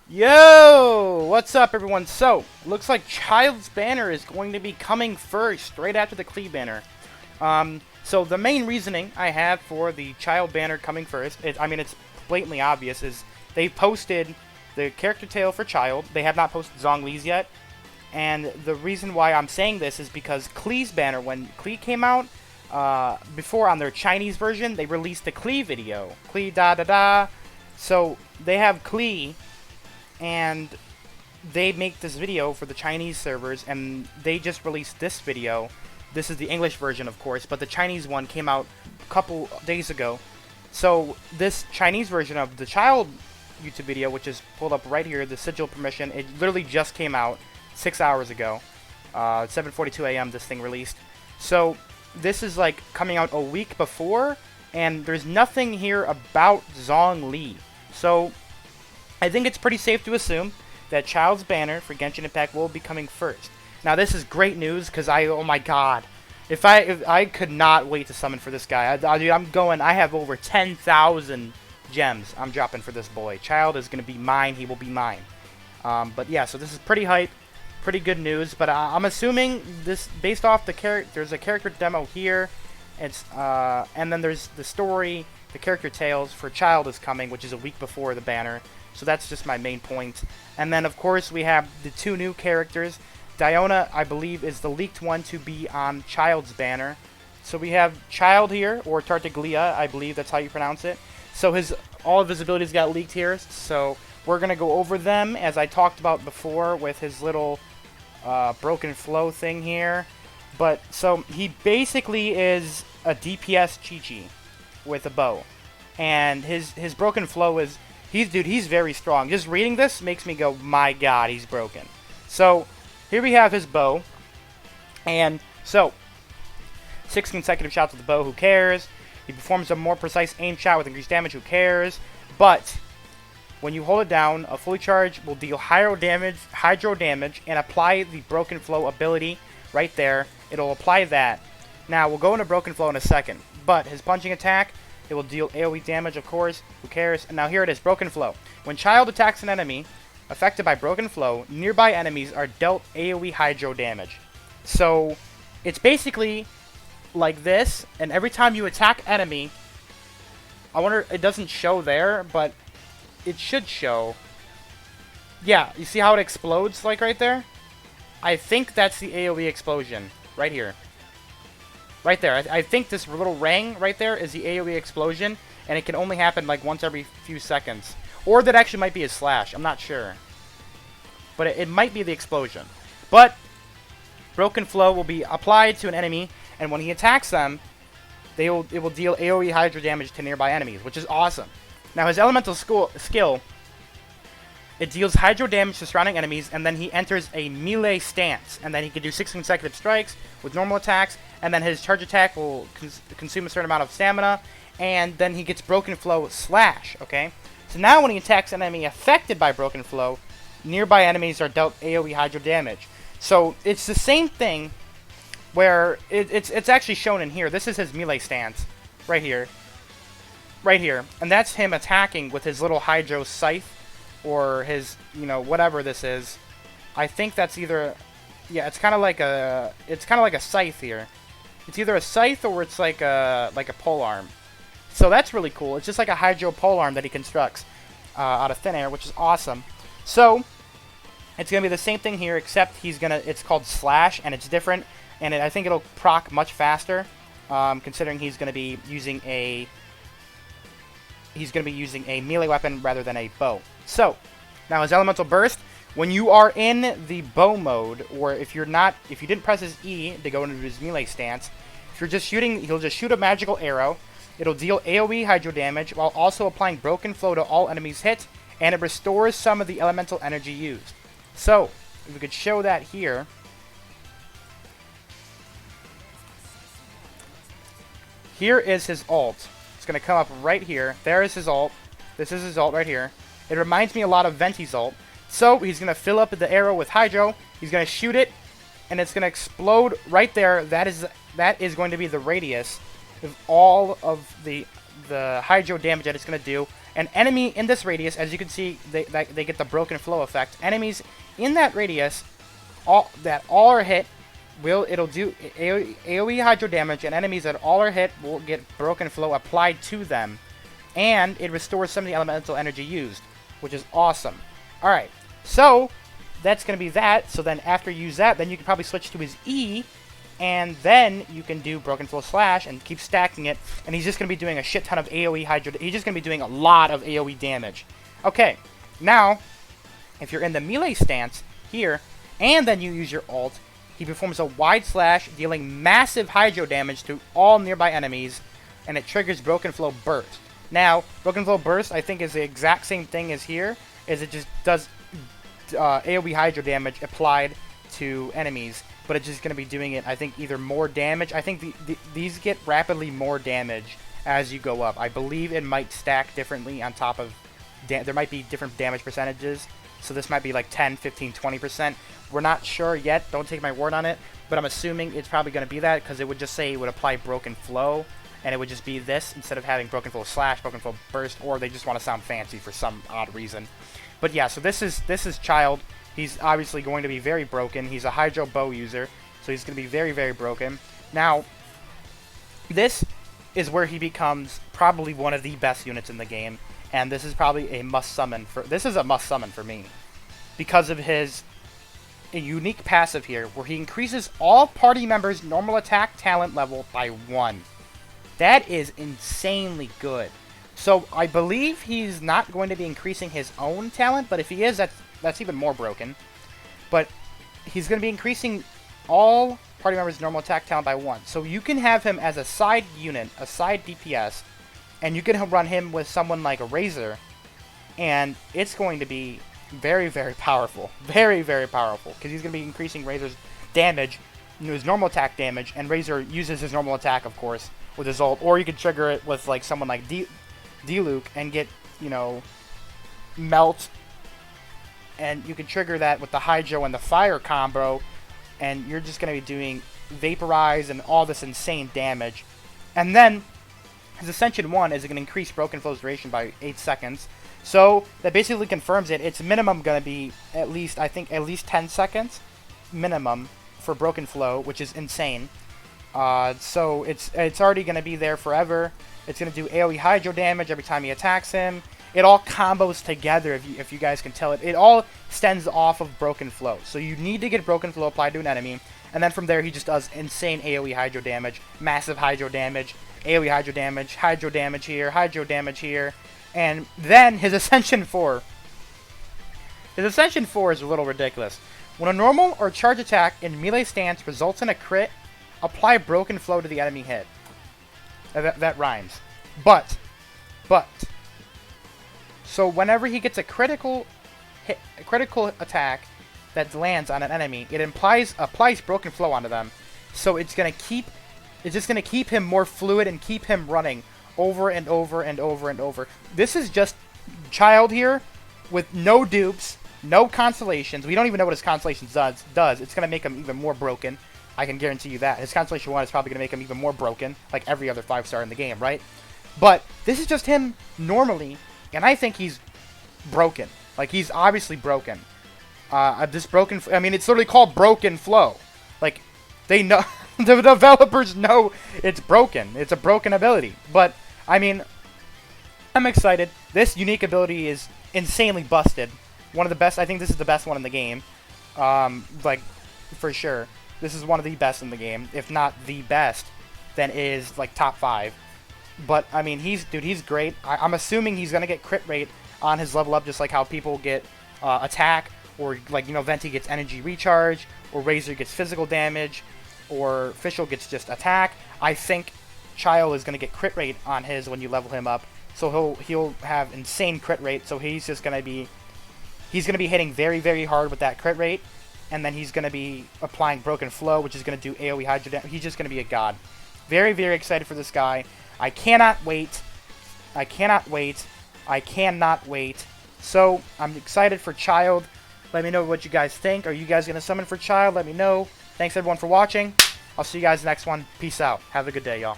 Yo! What's up, everyone? So, looks like Child's banner is going to be coming first, right after the Klee banner. So the main reasoning I have for the Child banner coming first, it's blatantly obvious, is they posted the character tale for Child. They have not posted Zhongli's yet. And the reason why I'm saying this is because Klee's banner, when Klee came out, before on their Chinese version, they released the Klee video. Klee da da da. So, they have Klee, and they make this video for the Chinese servers, and they just released this video. This is the English version, of course, but the Chinese one came out a couple days ago. So this Chinese version of the Child YouTube video, which is pulled up right here, the sigil permission, it literally just came out 6 hours ago. 7:42 a.m. this thing released. So this is like coming out a week before, and there's nothing here about Zhongli. So I think it's pretty safe to assume that Child's banner for Genshin Impact will be coming first. Now this is great news because oh my god, if I could not wait to summon for this guy. I have over 10,000 gems I'm dropping for this boy. Child is gonna be mine. He will be mine. But yeah, so this is pretty hype, pretty good news. But I'm assuming this based off the character. There's a character demo here. And then there's the story. The character tales for Child is coming, which is a week before the banner. So that's just my main point. And then, of course, we have the two new characters. Diona, I believe, is the leaked one to be on Child's banner. So we have Child here, or Tartaglia, I believe that's how you pronounce it. So all of his abilities got leaked here. So we're going to go over them, as I talked about before, with his little broken flow thing here. But, so, he basically is a DPS Chi-Chi with a bow. And his broken flow is... He's very strong. Just reading this makes me go, my god, he's broken. So, here we have his bow. And, so, 6 consecutive shots with the bow, who cares? He performs a more precise aim shot with increased damage, who cares? But, when you hold it down, a fully charged will deal hydro damage, and apply the broken flow ability right there. It'll apply that. Now, we'll go into broken flow in a second. But, his punching attack... It will deal AoE damage, of course. Who cares? And now here it is, Broken Flow. When Child attacks an enemy affected by Broken Flow, nearby enemies are dealt AoE hydro damage. So, it's basically like this, and every time you attack enemy, I wonder, it doesn't show there, but it should show. Yeah, you see how it explodes, like right there? I think that's the AoE explosion, right here. Right there. I think this little ring right there is the AoE explosion, and it can only happen like once every few seconds. Or that actually might be a slash. I'm not sure. But it might be the explosion. But Broken Flow will be applied to an enemy, and when he attacks them, it will deal AoE hydro damage to nearby enemies, which is awesome. Now his elemental skill, it deals hydro damage to surrounding enemies, and then he enters a melee stance. And then he can do 6 consecutive strikes with normal attacks, and then his charge attack will consume a certain amount of stamina, and then he gets Broken Flow Slash, okay? So now when he attacks an enemy affected by Broken Flow, nearby enemies are dealt AoE hydro damage. So it's the same thing where it's actually shown in here. This is his melee stance, right here. Right here. And that's him attacking with his little hydro scythe, or his, whateve this is. I think that's either, yeah, it's kind of like a scythe here. It's either a scythe or it's like a pole arm. So that's really cool. It's just like a hydro pole arm that he constructs out of thin air, which is awesome. So it's gonna be the same thing here, except it's called Slash, and it's different, and I think it'll proc much faster, considering he's gonna be using a melee weapon rather than a bow. So, now his elemental burst, when you are in the bow mode, or if you didn't press his E to go into his melee stance, if you're just shooting, he'll just shoot a magical arrow. It'll deal AoE hydro damage while also applying Broken Flow to all enemies hit, and it restores some of the elemental energy used. So, if we could show that here. Here is his ult. It's going to come up right here. There is his ult. This is his ult right here. It reminds me a lot of Venti's ult. So, he's going to fill up the arrow with hydro. He's going to shoot it, and it's going to explode right there. That is going to be the radius of all of the hydro damage that it's going to do. An enemy in this radius, as you can see, they get the broken flow effect. Enemies in that radius, all are hit, it'll do AoE hydro damage, and enemies that all are hit will get broken flow applied to them, and it restores some of the elemental energy used, which is awesome. All right, so that's gonna be that. So then after you use that, then you can probably switch to his E, and then you can do Broken Flow Slash and keep stacking it, and he's just going to be doing a shit ton of AoE Hydro. He's just going to be doing a lot of AoE damage. Okay, now, if you're in the melee stance here, and then you use your ult, he performs a wide slash, dealing massive Hydro damage to all nearby enemies, and it triggers Broken Flow Burst. Now, Broken Flow Burst, I think, is the exact same thing as here, is it just does AoE Hydro damage applied to enemies, but it's just going to be doing it, I think, either more damage. I think these get rapidly more damage as you go up. I believe it might stack differently on top of... there might be different damage percentages, so this might be like 10, 15, 20%. We're not sure yet. Don't take my word on it, but I'm assuming it's probably going to be that, because it would just say it would apply Broken Flow, and it would just be this instead of having Broken Flow Slash, Broken Flow Burst, or they just want to sound fancy for some odd reason. But yeah, so this is Childe. He's obviously going to be very broken. He's a Hydro Bow user, so he's going to be very, very broken. Now, this is where he becomes probably one of the best units in the game, and this is probably a must-summon. This is a must-summon for me, because of his unique passive here, where he increases all party members' normal attack talent level by 1. That is insanely good. So, I believe he's not going to be increasing his own talent, but if he is, that's even more broken. But he's going to be increasing all party members' normal attack talent by 1. So you can have him as a side unit, a side DPS, and you can run him with someone like a Razor, and it's going to be very, very powerful. Very, very powerful, because he's going to be increasing Razor's damage, his normal attack damage, and Razor uses his normal attack, of course, with his ult. Or you could trigger it with like someone like D-Luke and get, you know, Melt, and you can trigger that with the Hydro and the Fire combo, and you're just going to be doing Vaporize and all this insane damage. And then his Ascension 1 is going to increase Broken Flow's duration by 8 seconds. So that basically confirms it. It's minimum going to be at least, I think, at least 10 seconds minimum for Broken Flow, which is insane. So it's already going to be there forever. It's going to do AoE Hydro damage every time he attacks him. It all combos together, if you guys can tell it. It all stems off of Broken Flow. So you need to get Broken Flow applied to an enemy, and then from there he just does insane AoE Hydro damage, massive Hydro damage, AoE Hydro damage here, and then his Ascension 4. His Ascension 4 is a little ridiculous. When a normal or charge attack in melee stance results in a crit, apply Broken Flow to the enemy hit. That rhymes. But, so whenever he gets a critical attack that lands on an enemy, it applies Broken Flow onto them. So it's just gonna keep him more fluid and keep him running over and over and over and over. This is just Childe here with no dupes, no constellations. We don't even know what his constellation does. It's gonna make him even more broken. I can guarantee you that. His Constellation 1 is probably going to make him even more broken, like every other 5-star in the game, right? But this is just him normally, and I think he's broken. Like, he's obviously broken. This broken... I mean, it's literally called Broken Flow. Like, they know... the developers know it's broken. It's a broken ability. But, I mean, I'm excited. This unique ability is insanely busted. One of the best... I think this is the best one in the game. Like, for sure. This is one of the best in the game, if not the best, then is like top 5. But I mean, he's great. I'm assuming he's gonna get crit rate on his level up, just like how people get attack, or like, you know, Venti gets energy recharge, or Razor gets physical damage, or Fischl gets just attack. I think Childe is gonna get crit rate on his when you level him up, so he'll have insane crit rate. So he's gonna be hitting very, very hard with that crit rate. And then he's going to be applying Broken Flow, which is going to do AoE Hydro damage. He's just going to be a god. Very, very excited for this guy. I cannot wait. I cannot wait. I cannot wait. So, I'm excited for Childe. Let me know what you guys think. Are you guys going to summon for Childe? Let me know. Thanks, everyone, for watching. I'll see you guys next one. Peace out. Have a good day, y'all.